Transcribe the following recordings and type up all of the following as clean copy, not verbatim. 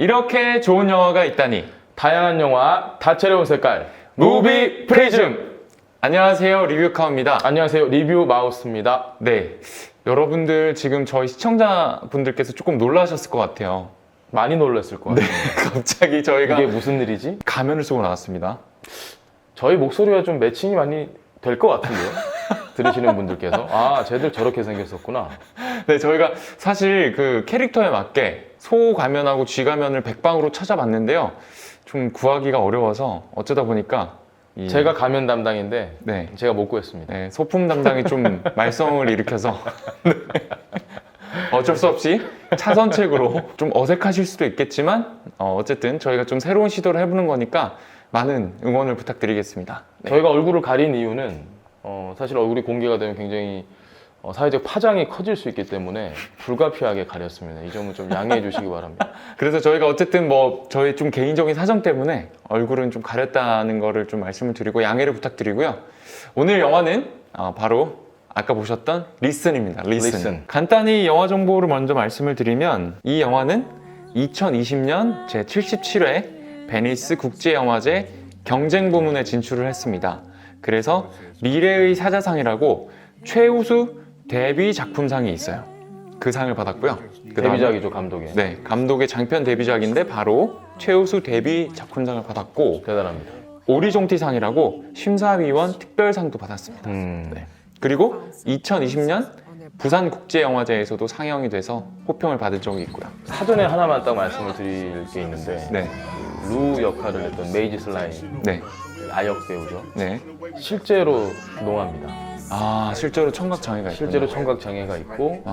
이렇게 좋은 영화가 있다니. 다양한 영화 다채로운 색깔 무비 프리즘. 안녕하세요, 리뷰카우입니다. 안녕하세요, 리뷰 마우스입니다. 네, 여러분들 지금 저희 시청자분들께서 조금 놀라셨을 것 같아요. 많이 놀랐을 거예요. 갑자기 저희가 이게 무슨 일이지? 가면을 쓰고 나왔습니다. 저희 목소리와 좀 매칭이 많이 될 것 같은데요. 들으시는 분들께서 아, 쟤들 저렇게 생겼었구나. 네, 저희가 사실 그 캐릭터에 맞게 소 가면하고 쥐 가면을 백방으로 찾아봤는데요. 좀 구하기가 어려워서 어쩌다 보니까 제가 가면 담당인데 네, 제가 못 구했습니다. 네, 소품 담당이 좀 말썽을 일으켜서 네. 어쩔 수 없이 차선책으로 좀 어색하실 수도 있겠지만 어쨌든 저희가 좀 새로운 시도를 해보는 거니까 많은 응원을 부탁드리겠습니다. 네. 저희가 얼굴을 가린 이유는 사실 얼굴이 공개가 되면 굉장히 사회적 파장이 커질 수 있기 때문에 불가피하게 가렸습니다. 이 점은 좀 양해해 주시기 바랍니다. 그래서 저희가 어쨌든 뭐 저희 좀 개인적인 사정 때문에 얼굴은 좀 가렸다는 거를 좀 말씀을 드리고 양해를 부탁드리고요. 오늘 영화는 바로 아까 보셨던 리슨입니다. 리슨. 간단히 영화 정보를 먼저 말씀을 드리면 이 영화는 2020년 제77회 베니스 국제영화제 경쟁 부문에 진출을 했습니다. 그래서 미래의 사자상이라고 최우수 데뷔 작품상이 있어요. 그 상을 받았고요. 데뷔작이죠, 감독의. 네, 감독의 장편 데뷔작인데 바로 최우수 데뷔 작품상을 받았고 대단합니다. 오리종티상이라고 심사위원 특별상도 받았습니다. 네. 그리고 2020년 부산국제영화제에서도 상영이 돼서 호평을 받은 적이 있고요. 사전에 하나만 딱 말씀을 드릴 게 있는데 네, 루 역할을 했던 메이지 슬라임 네, 아역 배우죠. 네. 실제로 농합니다. 아, 실제로 청각 장애가 있군요. 실제로 청각 장애가 있고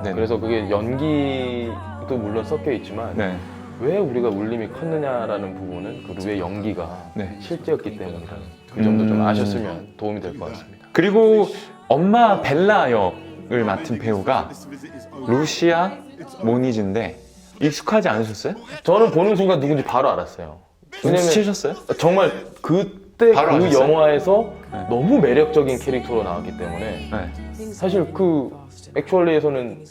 네. 그래서 그게 연기도 물론 섞여 있지만 네, 왜 우리가 울림이 컸느냐라는 부분은 그 루의 연기가 네. 실제였기 때문이라는 그 점도 좀 아셨으면 도움이 될 것 같습니다. 그리고 엄마 벨라 역을 맡은 배우가 루시아 모니즈인데 익숙하지 않으셨어요? 저는 보는 순간 누군지 바로 알았어요. 왜냐면 눈치채셨어요? 정말 그때 바로 그 아셨어요? 영화에서 네. 너무 매력적인 캐릭터로 나왔기 때문에 네. 사실 그 액츄얼리에서는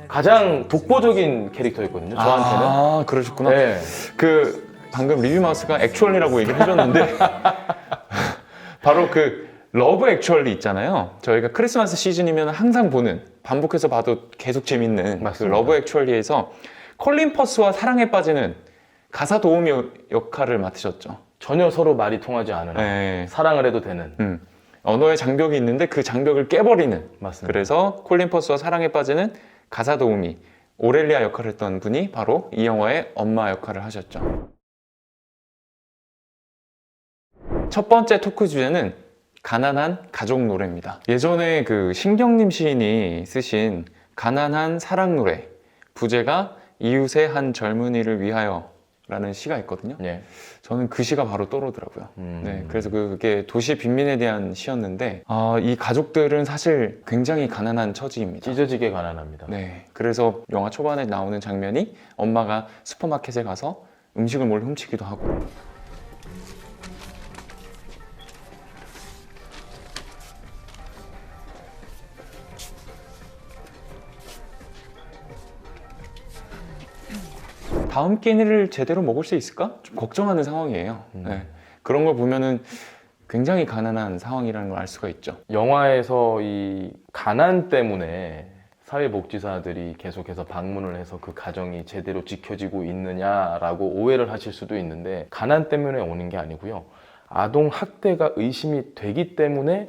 가장 독보적인 캐릭터였거든요. 저한테는. 아, 그러셨구나. 네. 그 방금 리뷰 마우스가 액츄얼리라고 얘기를 해줬는데 바로 그 러브 액츄얼리 있잖아요. 저희가 크리스마스 시즌이면 항상 보는, 반복해서 봐도 계속 재밌는 그 맞습니다. 러브 액츄얼리에서 콜린 퍼스와 사랑에 빠지는 가사 도우미 역할을 맡으셨죠. 전혀 서로 말이 통하지 않으나 네. 사랑을 해도 되는. 언어의 장벽이 있는데 그 장벽을 깨버리는. 맞습니다. 그래서 콜린 퍼스와 사랑에 빠지는 가사 도우미 오렐리아 역할을 했던 분이 바로 이 영화의 엄마 역할을 하셨죠. 첫 번째 토크 주제는 가난한 가족 노래입니다. 예전에 그 신경림 시인이 쓰신 가난한 사랑 노래, 부제가 이웃의 한 젊은이를 위하여 라는 시가 있거든요. 예. 저는 그 시가 바로 떠오르더라고요. 네, 그래서 그게 도시 빈민에 대한 시였는데 이 가족들은 사실 굉장히 가난한 처지입니다. 찢어지게 가난합니다. 네, 그래서 영화 초반에 나오는 장면이 엄마가 슈퍼마켓에 가서 음식을 몰래 훔치기도 하고. 다음 끼니를 제대로 먹을 수 있을까? 좀 걱정하는 상황이에요. 네, 그런 걸 보면은 굉장히 가난한 상황이라는 걸 알 수가 있죠. 영화에서 이 가난 때문에 사회복지사들이 계속해서 방문을 해서 그 가정이 제대로 지켜지고 있느냐라고 오해를 하실 수도 있는데, 가난 때문에 오는 게 아니고요. 아동 학대가 의심이 되기 때문에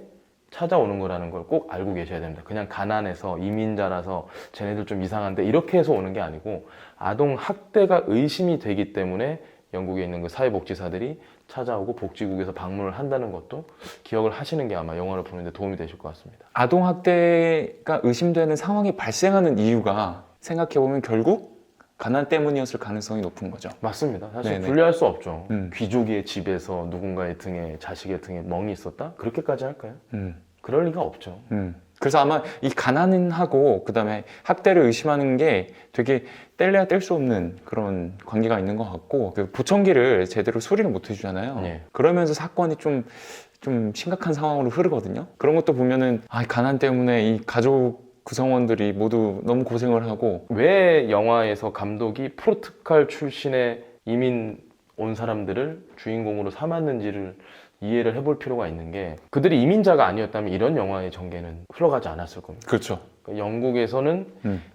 찾아오는 거라는 걸 꼭 알고 계셔야 됩니다. 그냥 가난해서 이민자라서 쟤네들 좀 이상한데 이렇게 해서 오는 게 아니고, 아동 학대가 의심이 되기 때문에 영국에 있는 그 사회복지사들이 찾아오고 복지국에서 방문을 한다는 것도 기억을 하시는 게 아마 영화를 보는데 도움이 되실 것 같습니다. 아동학대가 의심되는 상황이 발생하는 이유가 생각해보면 결국 가난 때문이었을 가능성이 높은 거죠. 맞습니다. 사실 네네. 분리할 수 없죠. 귀족의 집에서 누군가의 등에, 자식의 등에 멍이 있었다? 그렇게까지 할까요? 그럴 리가 없죠. 그래서 아마 이 가난하고 그다음에 학대를 의심하는 게 되게 뗄래야 뗄 수 없는 그런 관계가 있는 것 같고, 그 보청기를 제대로 수리를 못 해주잖아요. 네. 그러면서 사건이 좀 심각한 상황으로 흐르거든요. 그런 것도 보면은 가난 때문에 이 가족 구성원들이 모두 너무 고생을 하고. 왜 영화에서 감독이 포르투갈 출신의 이민 온 사람들을 주인공으로 삼았는지를 이해를 해볼 필요가 있는 게, 그들이 이민자가 아니었다면 이런 영화의 전개는 흘러가지 않았을 겁니다. 그렇죠. 영국에서는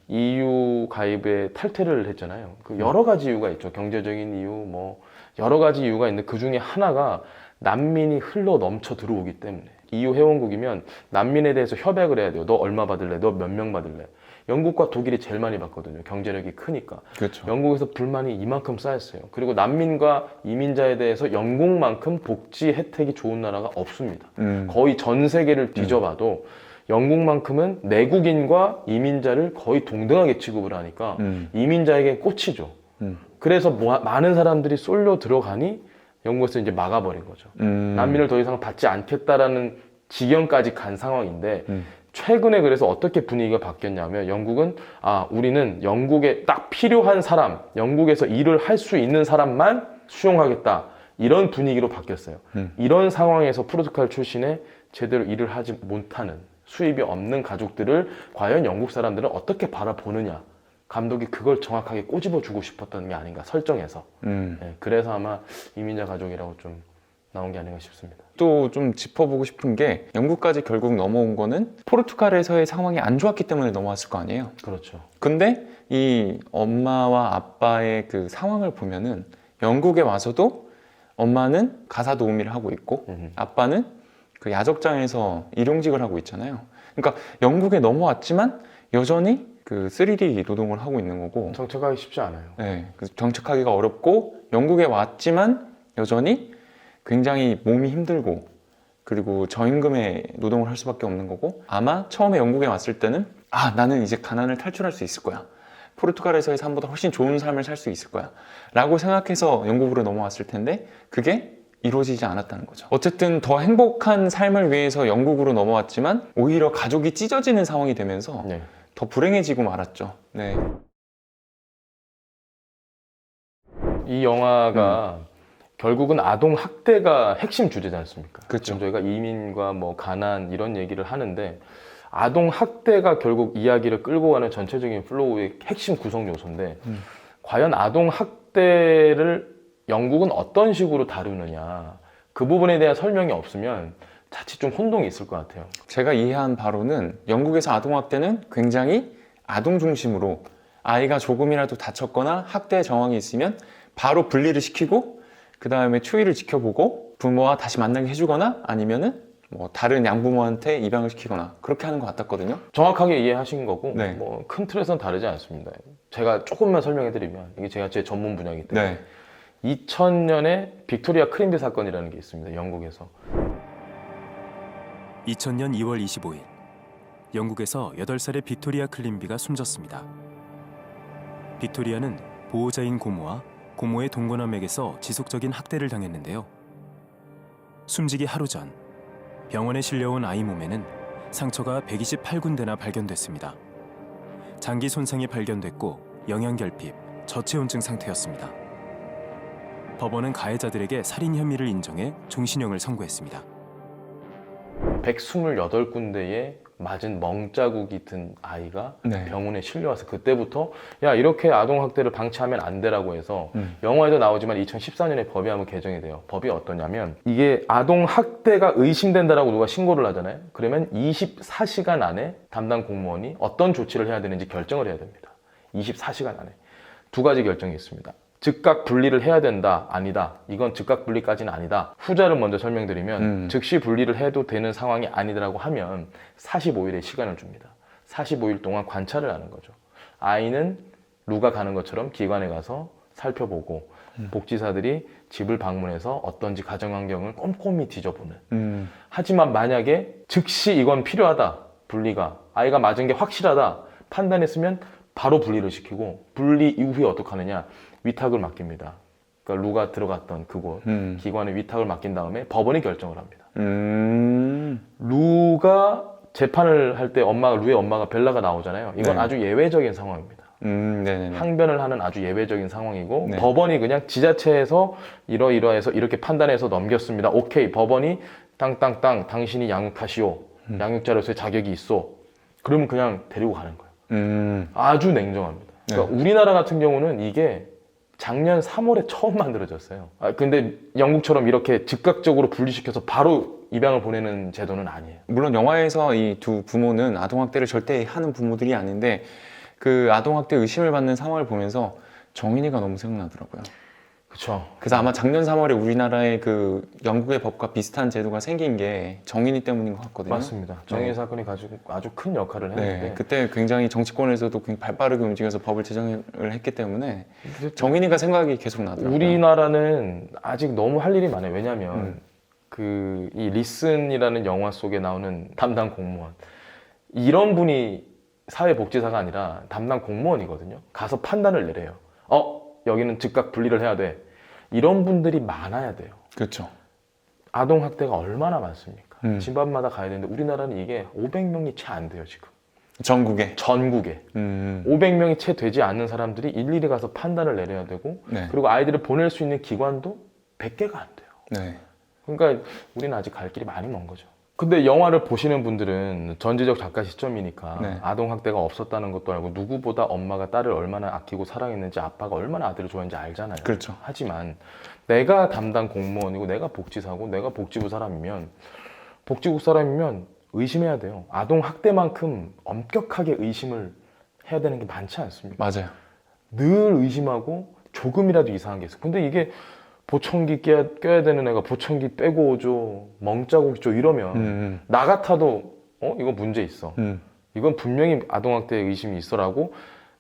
EU 가입에 탈퇴를 했잖아요. 그 여러 가지 이유가 있죠. 경제적인 이유, 뭐 여러 가지 이유가 있는데 그 중에 하나가 난민이 흘러 넘쳐 들어오기 때문에. EU 회원국이면 난민에 대해서 협약을 해야 돼요. 너 얼마 받을래? 너 몇 명 받을래? 영국과 독일이 제일 많이 받거든요. 경제력이 크니까. 그렇죠. 영국에서 불만이 이만큼 쌓였어요. 그리고 난민과 이민자에 대해서 영국만큼 복지 혜택이 좋은 나라가 없습니다. 거의 전 세계를 뒤져봐도 영국만큼은 내국인과 이민자를 거의 동등하게 취급을 하니까 이민자에게 꽂히죠. 그래서 많은 사람들이 쏠려 들어가니 영국에서 이제 막아버린 거죠. 난민을 더 이상 받지 않겠다라는 지경까지 간 상황인데, 최근에 그래서 어떻게 분위기가 바뀌었냐면, 영국은 우리는 영국에 딱 필요한 사람, 영국에서 일을 할 수 있는 사람만 수용하겠다, 이런 분위기로 바뀌었어요. 이런 상황에서 포르투갈 출신의 제대로 일을 하지 못하는, 수입이 없는 가족들을 과연 영국 사람들은 어떻게 바라보느냐, 감독이 그걸 정확하게 꼬집어주고 싶었던 게 아닌가, 설정에서. 네, 그래서 아마 이민자 가족이라고 좀 나온 게 아닌가 싶습니다. 또 좀 짚어보고 싶은 게, 영국까지 결국 넘어온 거는 포르투갈에서의 상황이 안 좋았기 때문에 넘어왔을 거 아니에요. 그렇죠. 근데 이 엄마와 아빠의 그 상황을 보면은, 영국에 와서도 엄마는 가사 도우미를 하고 있고 아빠는 그 야적장에서 일용직을 하고 있잖아요. 그러니까 영국에 넘어왔지만 여전히 그 3D 노동을 하고 있는 거고, 정착하기 쉽지 않아요. 네, 그래서 정착하기가 어렵고, 영국에 왔지만 여전히 굉장히 몸이 힘들고, 그리고 저임금의 노동을 할 수밖에 없는 거고, 아마 처음에 영국에 왔을 때는 나는 이제 가난을 탈출할 수 있을 거야, 포르투갈에서의 삶보다 훨씬 좋은 삶을 살 수 있을 거야 라고 생각해서 영국으로 넘어왔을 텐데, 그게 이루어지지 않았다는 거죠. 어쨌든 더 행복한 삶을 위해서 영국으로 넘어왔지만 오히려 가족이 찢어지는 상황이 되면서 네. 더 불행해지고 말았죠. 네. 이 영화가 결국은 아동 학대가 핵심 주제지 않습니까? 그렇죠. 지금 저희가 이민과 뭐 가난 이런 얘기를 하는데, 아동 학대가 결국 이야기를 끌고 가는 전체적인 플로우의 핵심 구성 요소인데, 과연 아동 학대를 영국은 어떤 식으로 다루느냐, 그 부분에 대한 설명이 없으면 자칫 좀 혼동이 있을 것 같아요. 제가 이해한 바로는, 영국에서 아동학대는 굉장히 아동 중심으로, 아이가 조금이라도 다쳤거나 학대 정황이 있으면 바로 분리를 시키고, 그 다음에 추이를 지켜보고 부모와 다시 만나게 해주거나, 아니면은 뭐 다른 양부모한테 입양을 시키거나, 그렇게 하는 것 같았거든요. 정확하게 이해하신 거고, 네. 뭐 큰 틀에서는 다르지 않습니다. 제가 조금만 설명해드리면, 이게 제 전문 분야이기 때문에, 2000년에 빅토리아 크림비 사건이라는 게 있습니다. 영국에서. 2000년 2월 25일, 영국에서 8살의 빅토리아 클린비가 숨졌습니다. 빅토리아는 보호자인 고모와 고모의 동거남에게서 지속적인 학대를 당했는데요. 숨지기 하루 전, 병원에 실려온 아이 몸에는 상처가 128군데나 발견됐습니다. 장기 손상이 발견됐고 영양결핍, 저체온증 상태였습니다. 법원은 가해자들에게 살인 혐의를 인정해 종신형을 선고했습니다. 128군데에 맞은 멍자국이 든 아이가 네. 병원에 실려와서, 그때부터 야, 이렇게 아동학대를 방치하면 안 되라고 해서 영화에도 나오지만 2014년에 법이 한번 개정이 돼요. 법이 어떠냐면, 이게 아동학대가 의심된다라고 누가 신고를 하잖아요. 그러면 24시간 안에 담당 공무원이 어떤 조치를 해야 되는지 결정을 해야 됩니다. 24시간 안에. 두 가지 결정이 있습니다. 즉각 분리를 해야 된다, 아니다. 이건 즉각 분리까지는 아니다. 후자를 먼저 설명드리면, 즉시 분리를 해도 되는 상황이 아니더라고 하면 45일의 시간을 줍니다. 45일 동안 관찰을 하는 거죠. 아이는 루가 가는 것처럼 기관에 가서 살펴보고, 복지사들이 집을 방문해서 어떤지 가정 환경을 꼼꼼히 뒤져보는. 하지만 만약에 즉시 이건 필요하다, 분리가, 아이가 맞은 게 확실하다 판단했으면 바로 분리를 시키고, 분리 이후에 어떻게 하느냐, 위탁을 맡깁니다. 그러니까 루가 들어갔던 그곳 기관에 위탁을 맡긴 다음에 법원이 결정을 합니다. 루가 재판을 할 때 루의 엄마가 벨라가 나오잖아요. 이건 네. 아주 예외적인 상황입니다. 네네네. 항변을 하는 아주 예외적인 상황이고, 네. 법원이 그냥 지자체에서 이러이러해서 이렇게 판단해서 넘겼습니다. 오케이. 법원이 땅땅땅 당신이 양육하시오. 양육자로서의 자격이 있어. 그러면 그냥 데리고 가는 거예요. 음. 아주 냉정합니다. 그러니까 우리나라 같은 경우는 이게 작년 3월에 처음 만들어졌어요. 근데 영국처럼 이렇게 즉각적으로 분리시켜서 바로 입양을 보내는 제도는 아니에요. 물론 영화에서 이 두 부모는 아동학대를 절대 하는 부모들이 아닌데 그 아동학대 의심을 받는 상황을 보면서 정인이가 너무 생각나더라고요. 그렇죠. 그래서 아마 작년 3월에 우리나라의 그 영국의 법과 비슷한 제도가 생긴 게 정인이 때문인 것 같거든요. 맞습니다. 정인 사건이 가지고 아주 큰 역할을 했는데 네, 그때 굉장히 정치권에서도 굉장히 발빠르게 움직여서 법을 제정을 했기 때문에 정인이가 생각이 계속 나더라고요. 우리나라는 아직 너무 할 일이 많아요. 왜냐하면 그 이 리슨이라는 영화 속에 나오는 담당 공무원 이런 분이 사회복지사가 아니라 담당 공무원이거든요. 가서 판단을 내려요. 여기는 즉각 분리를 해야 돼. 이런 분들이 많아야 돼요. 그렇죠. 아동학대가 얼마나 많습니까? 집안마다 가야 되는데 우리나라는 이게 500명이 채 안 돼요, 지금. 전국에. 전국에. 500명이 채 되지 않는 사람들이 일일이 가서 판단을 내려야 되고 네. 그리고 아이들을 보낼 수 있는 기관도 100개가 안 돼요. 네. 그러니까 우리는 아직 갈 길이 많이 먼 거죠. 근데 영화를 보시는 분들은 전지적 작가 시점이니까 네. 아동학대가 없었다는 것도 알고 누구보다 엄마가 딸을 얼마나 아끼고 사랑했는지 아빠가 얼마나 아들을 좋아했는지 알잖아요. 그렇죠. 하지만 내가 담당 공무원이고 내가 복지사고 내가 복지부 사람이면 복지국 사람이면 의심해야 돼요. 아동학대만큼 엄격하게 의심을 해야 되는 게 많지 않습니다. 맞아요. 늘 의심하고 조금이라도 이상한 게 있어. 근데 이게 보청기 껴야 되는 애가 보청기 빼고 오죠. 멍자국 줘 이러면 나 같아도 이거 문제 있어. 이건 분명히 아동학대 의심이 있어라고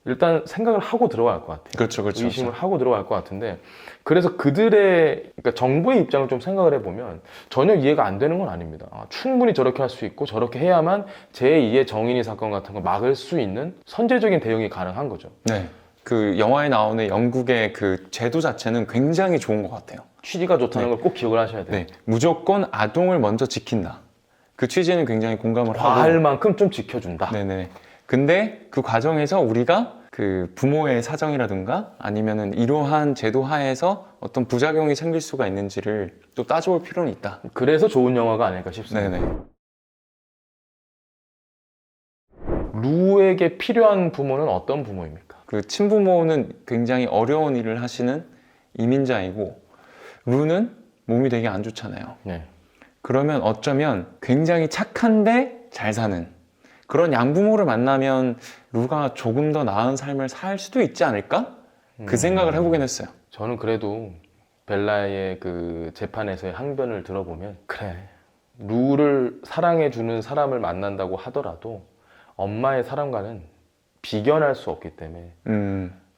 일단 생각을 하고 들어갈 것 같아요. 그렇죠, 그렇죠. 의심을 하고 들어갈 것 같은데 그래서 그들의 그러니까 정부의 입장을 좀 생각을 해보면 전혀 이해가 안 되는 건 아닙니다. 충분히 저렇게 할 수 있고 저렇게 해야만 제2의 정인이 사건 같은 거 막을 수 있는 선제적인 대응이 가능한 거죠. 네. 그 영화에 나오는 영국의 그 제도 자체는 굉장히 좋은 것 같아요. 취지가 좋다는 걸 꼭 기억을 하셔야 돼요. 네. 무조건 아동을 먼저 지킨다. 그 취지는 굉장히 공감을 과할 하고. 만큼 좀 지켜준다. 네네. 근데 그 과정에서 우리가 그 부모의 사정이라든가 아니면은 이러한 제도 하에서 어떤 부작용이 생길 수가 있는지를 또 따져볼 필요는 있다. 그래서 좋은 영화가 아닐까 싶습니다. 네네. 루에게 필요한 부모는 어떤 부모입니까? 그 친부모는 굉장히 어려운 일을 하시는 이민자이고 루는 몸이 되게 안 좋잖아요. 네. 그러면 어쩌면 굉장히 착한데 잘 사는 그런 양부모를 만나면 루가 조금 더 나은 삶을 살 수도 있지 않을까? 그 생각을 해보긴 했어요. 저는 그래도 벨라의 그 재판에서의 항변을 들어보면 그래 루를 사랑해주는 사람을 만난다고 하더라도 엄마의 사랑과는 비견할 수 없기 때문에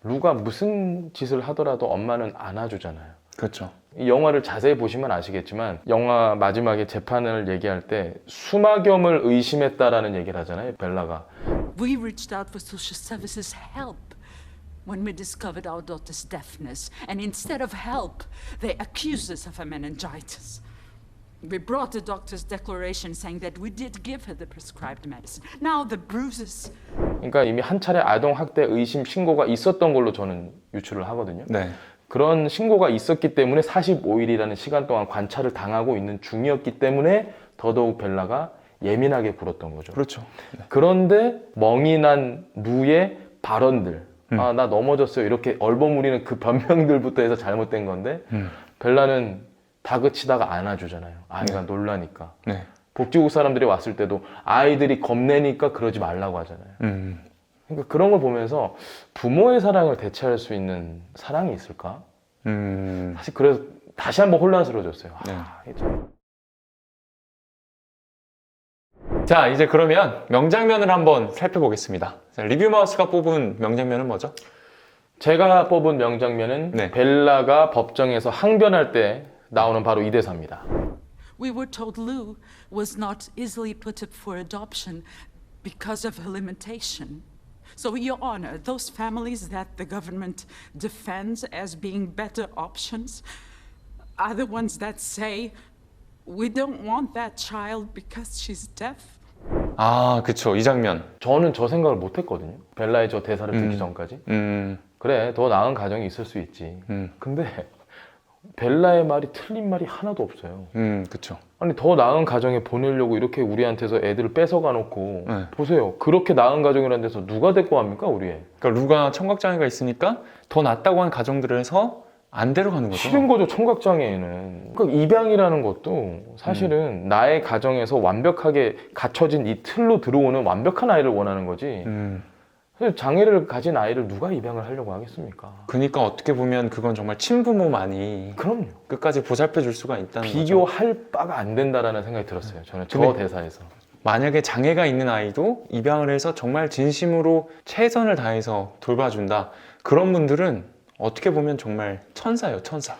루가 무슨 짓을 하더라도 엄마는 안아주잖아요. 그렇죠. 이 영화를 자세히 보시면 아시겠지만 영화 마지막에 재판을 얘기할 때 수막염을 의심했다라는 얘기를 하잖아요. 벨라가. We reached out for social services help when we discovered our daughter's deafness, and instead of help, they accused us of a meningitis. We brought the doctor's declaration saying that we did give her the prescribed medicine. Now the bruises. 그러니까 이미 한 차례 아동학대 의심 신고가 있었던 걸로 저는 유추를 하거든요. 네. 그런 신고가 있었기 때문에 45일이라는 시간 동안 관찰을 당하고 있는 중이었기 때문에 더더욱 벨라가 예민하게 굴었던 거죠. 그렇죠. 그런데 멍이 난 루의 발언들, 나 넘어졌어요. 이렇게 얼버무리는 그 변명들부터 해서 잘못된 건데 벨라는 다그치다가 안아주잖아요. 아이가 놀라니까. 네. 복지국 사람들이 왔을 때도 아이들이 겁내니까 그러지 말라고 하잖아요. 그러니까 그런 걸 보면서 부모의 사랑을 대체할 수 있는 사랑이 있을까? 사실 그래서 다시 한번 혼란스러워졌어요. 이게 참. 자, 이제 그러면 명장면을 한번 살펴보겠습니다. 자, 리뷰마우스가 뽑은 명장면은 뭐죠? 제가 뽑은 명장면은 네. 벨라가 법정에서 항변할 때 나오는 바로 이 대사입니다. We were told Lou was not easily put up for adoption because of her limitation. So, Your Honor, those families that the government defends as being better options are the ones that say, we don't want that child because she's deaf. 아, 그쵸. 이 장면. 저는 저 생각을 못 했거든요. 벨라의 저 대사를 듣기 전까지. 그래, 더 나은 가정이 있을 수 있지. 근데 벨라의 말이 틀린 말이 하나도 없어요. 그쵸. 아니 더 나은 가정에 보내려고 이렇게 우리한테서 애들을 뺏어가 놓고 네. 보세요. 그렇게 나은 가정이라는 데서 누가 데리고 갑니까 우리 애? 그러니까 루가 청각장애가 있으니까 더 낫다고 한 가정들에서 안 데려가는 거죠. 싫은 거죠 청각장애인은. 그러니까 입양이라는 것도 사실은 나의 가정에서 완벽하게 갖춰진 이 틀로 들어오는 완벽한 아이를 원하는 거지. 사실 장애를 가진 아이를 누가 입양을 하려고 하겠습니까? 그러니까 어떻게 보면 그건 정말 친부모만이 그럼요. 끝까지 보살펴 줄 수가 있다는 거죠. 비교할 바가 안 된다라는 생각이 들었어요. 저는 저 근데 대사에서. 만약에 장애가 있는 아이도 입양을 해서 정말 진심으로 최선을 다해서 돌봐준다. 그런 분들은 어떻게 보면 정말 천사예요, 천사.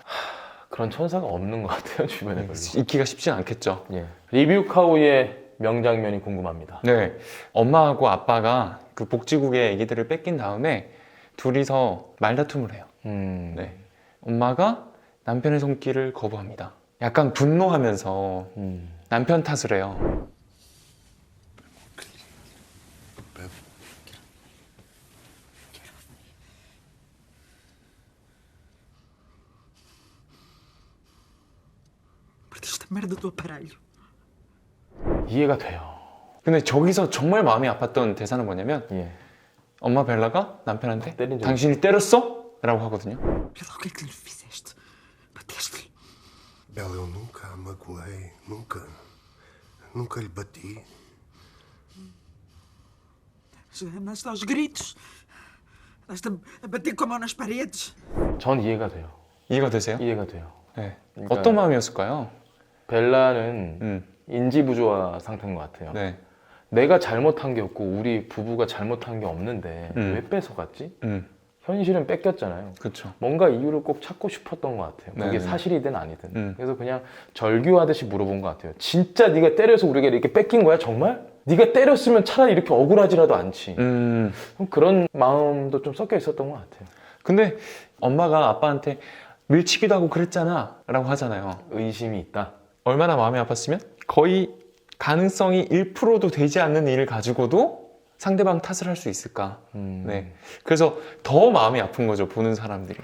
그런 천사가 없는 것 같아요 주변에 별로. 있기가 쉽진 않겠죠. 예. 리뷰 카우의 명장면이 궁금합니다. 네, 엄마하고 아빠가 그 복지국에 아기들을 뺏긴 다음에 둘이서 말다툼을 해요. 네, 엄마가 남편의 손길을 거부합니다. 약간 분노하면서 남편 탓을 해요. Perdeste a merda do aparelho. 이해가 돼요. 근데 저기서 정말 마음이 아팠던 대사는 뭐냐면 예. 엄마 벨라가 남편한테 때린 적 당신이 때렸어? 라고 하거든요. Vê lá o que é que lhe fizeste. Bateste-lhe. Bela, eu nunca a magoei, nunca. Nunca lhe bati. Andaste aos gritos. Andaste a bater com a mão nas paredes. 전 이해가 돼요. 이해가 되세요? 이해가 돼요. 네. 그러니까 어떤 마음이었을까요? 벨라는 인지부조화 상태인 것 같아요. 네. 내가 잘못한 게 없고 우리 부부가 잘못한 게 없는데 왜 뺏어갔지? 현실은 뺏겼잖아요. 그렇죠. 뭔가 이유를 꼭 찾고 싶었던 것 같아요. 그게 네네. 사실이든 아니든. 그래서 그냥 절규하듯이 물어본 것 같아요. 진짜 네가 때려서 우리가 이렇게 뺏긴 거야 정말? 네가 때렸으면 차라리 이렇게 억울하지라도 않지. 그런 마음도 좀 섞여 있었던 것 같아요. 근데 엄마가 아빠한테 밀치기도 하고 그랬잖아 라고 하잖아요. 의심이 있다. 얼마나 마음이 아팠으면 거의 가능성이 1%도 되지 않는 일을 가지고도 상대방 탓을 할 수 있을까. 네. 그래서 더 마음이 아픈 거죠, 보는 사람들이.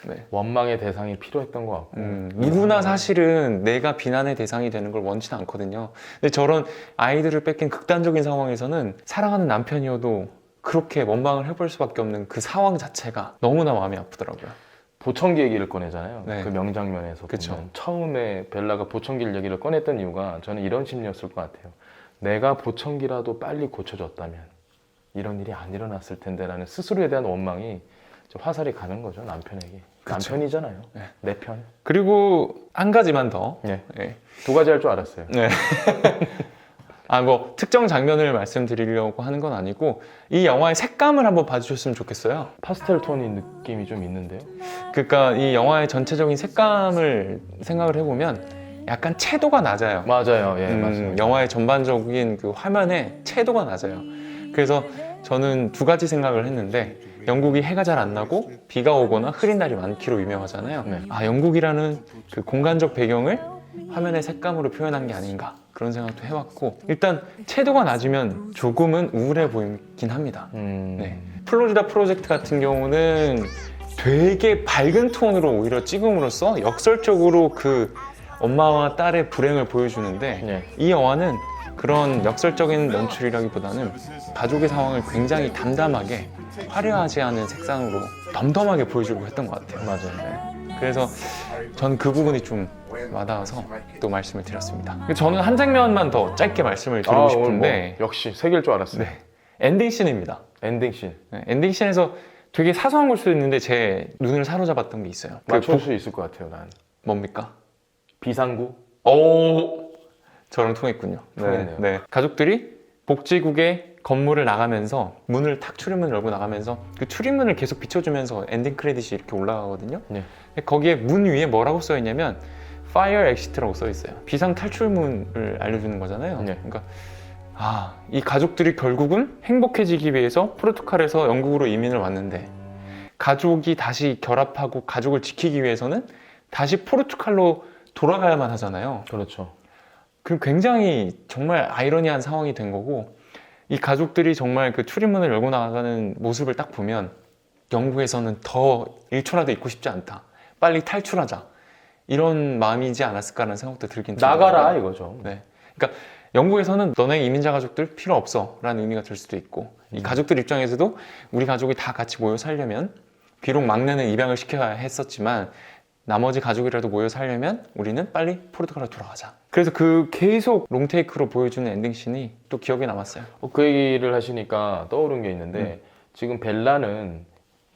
네. 원망의 대상이 필요했던 것 같고. 누구나 사실은 내가 비난의 대상이 되는 걸 원치는 않거든요. 근데 저런 아이들을 뺏긴 극단적인 상황에서는 사랑하는 남편이어도 그렇게 원망을 해볼 수밖에 없는 그 상황 자체가 너무나 마음이 아프더라고요. 보청기 얘기를 꺼내잖아요. 네. 그 명장면에서 그쵸. 보면 처음에 벨라가 보청기 얘기를 꺼냈던 이유가 저는 이런 심리였을 것 같아요. 내가 보청기라도 빨리 고쳐줬다면 이런 일이 안 일어났을 텐데라는 스스로에 대한 원망이 좀 화살이 가는 거죠, 남편에게. 그쵸. 남편이잖아요. 네. 내 편. 그리고 한 가지만 더. 네. 네. 두 가지 할 줄 알았어요. 네. 뭐 특정 장면을 말씀드리려고 하는 건 아니고 이 영화의 색감을 한번 봐주셨으면 좋겠어요. 파스텔 톤이 느낌이 좀 있는데요. 그러니까 이 영화의 전체적인 색감을 생각을 해보면 약간 채도가 낮아요. 맞아요. 예, 맞아요. 영화의 전반적인 그 화면에 채도가 낮아요. 그래서 저는 두 가지 생각을 했는데 영국이 해가 잘 안 나고 비가 오거나 흐린 날이 많기로 유명하잖아요. 네. 영국이라는 그 공간적 배경을 화면의 색감으로 표현한 게 아닌가 그런 생각도 해봤고 일단 채도가 낮으면 조금은 우울해 보이긴 합니다. 네. 플로리다 프로젝트 같은 경우는 되게 밝은 톤으로 오히려 찍음으로써 역설적으로 그 엄마와 딸의 불행을 보여주는데 네. 이 영화는 그런 역설적인 연출이라기보다는 가족의 상황을 굉장히 담담하게 화려하지 않은 색상으로 덤덤하게 보여주려고 했던 것 같아요. 맞아요. 네. 그래서 전 그 부분이 좀 와닿아서 또 말씀을 드렸습니다. 저는 한 장면만 더 짧게 말씀을 드리고 오늘 싶은데 뭐 역시 새길 줄 알았어요. 네. 엔딩 씬입니다. 엔딩 씬. 네, 엔딩 씬에서 되게 사소한 걸 수도 있는데 제 눈을 사로잡았던 게 있어요. 맞출 수 있을 것 같아요, 난. 뭡니까? 비상구? 오, 저랑 통했군요. 통했네요. 네. 가족들이 복지국의 건물을 나가면서 문을 탁 출입문을 열고 나가면서 그 출입문을 계속 비춰주면서 엔딩 크레딧이 이렇게 올라가거든요. 네. 거기에 문 위에 뭐라고 써 있냐면 Fire Exit라고 써 있어요. 비상 탈출문을 알려주는 거잖아요. 네. 그러니까 이 가족들이 결국은 행복해지기 위해서 포르투갈에서 영국으로 이민을 왔는데 가족이 다시 결합하고 가족을 지키기 위해서는 다시 포르투갈로 돌아가야만 하잖아요. 그렇죠. 그 굉장히 정말 아이러니한 상황이 된 거고 이 가족들이 정말 그 출입문을 열고 나가는 모습을 딱 보면 영국에서는 더 1초라도 있고 싶지 않다. 빨리 탈출하자. 이런 마음이지 않았을까라는 생각도 들긴 들어요. 나가라 이거죠. 네. 그러니까 영국에서는 너네 이민자 가족들 필요 없어 라는 의미가 될 수도 있고 이 가족들 입장에서도 우리 가족이 다 같이 모여 살려면 비록 막내는 입양을 시켜야 했었지만 나머지 가족이라도 모여 살려면 우리는 빨리 포르투갈로 돌아가자. 그래서 그 계속 롱테이크로 보여주는 엔딩씬이 또 기억에 남았어요. 그 얘기를 하시니까 떠오른 게 있는데 지금 벨라는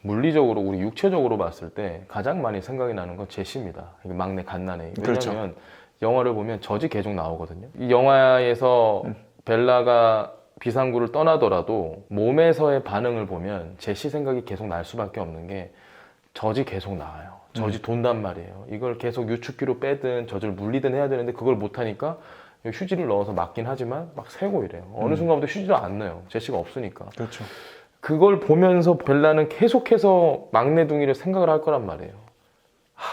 물리적으로 우리 육체적으로 봤을 때 가장 많이 생각이 나는 건 제시입니다. 이게 막내 갓난애. 왜냐면 그렇죠. 영화를 보면 젖이 계속 나오거든요. 이 영화에서 벨라가 비상구를 떠나더라도 몸에서의 반응을 보면 제시 생각이 계속 날 수밖에 없는 게 젖이 계속 나와요. 젖이 돈단 말이에요. 이걸 계속 유축기로 빼든 젖을 물리든 해야 되는데 그걸 못하니까 휴지를 넣어서 막긴 하지만 막 새고 이래요. 어느 순간부터 휴지도 안 넣어요. 제시가 없으니까. 그렇죠. 그걸 보면서 벨라는 계속해서 막내둥이를 생각을 할 거란 말이에요.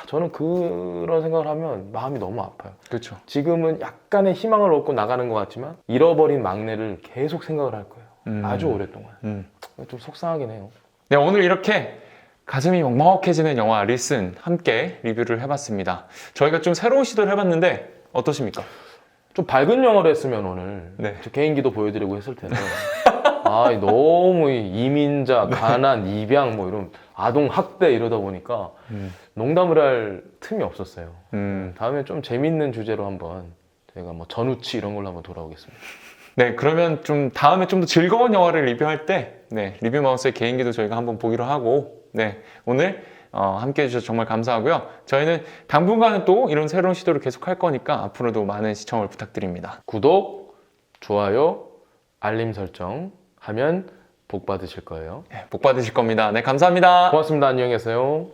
저는 그런 생각을 하면 마음이 너무 아파요. 그렇죠. 지금은 약간의 희망을 얻고 나가는 것 같지만 잃어버린 막내를 계속 생각을 할 거예요. 아주 오랫동안. 좀 속상하긴 해요. 네, 오늘 이렇게 가슴이 먹먹해지는 영화 리슨 함께 리뷰를 해봤습니다. 저희가 좀 새로운 시도를 해봤는데 어떠십니까? 좀 밝은 영화를 했으면 오늘 네. 저 개인기도 보여드리고 했을 텐데 너무 이민자, 가난, 입양 뭐 이런 아동 학대 이러다 보니까 농담을 할 틈이 없었어요. 다음에 좀 재밌는 주제로 한번 저희가 뭐 전우치 이런 걸로 한번 돌아오겠습니다. 네, 그러면 좀 다음에 좀 더 즐거운 영화를 리뷰할 때 네, 리뷰 마우스의 개인기도 저희가 한번 보기로 하고 네, 오늘 함께 해주셔서 정말 감사하고요. 저희는 당분간은 또 이런 새로운 시도를 계속 할 거니까 앞으로도 많은 시청을 부탁드립니다. 구독, 좋아요, 알림 설정 하면 복 받으실 거예요. 네, 복 받으실 겁니다. 네, 감사합니다. 고맙습니다. 안녕히 계세요.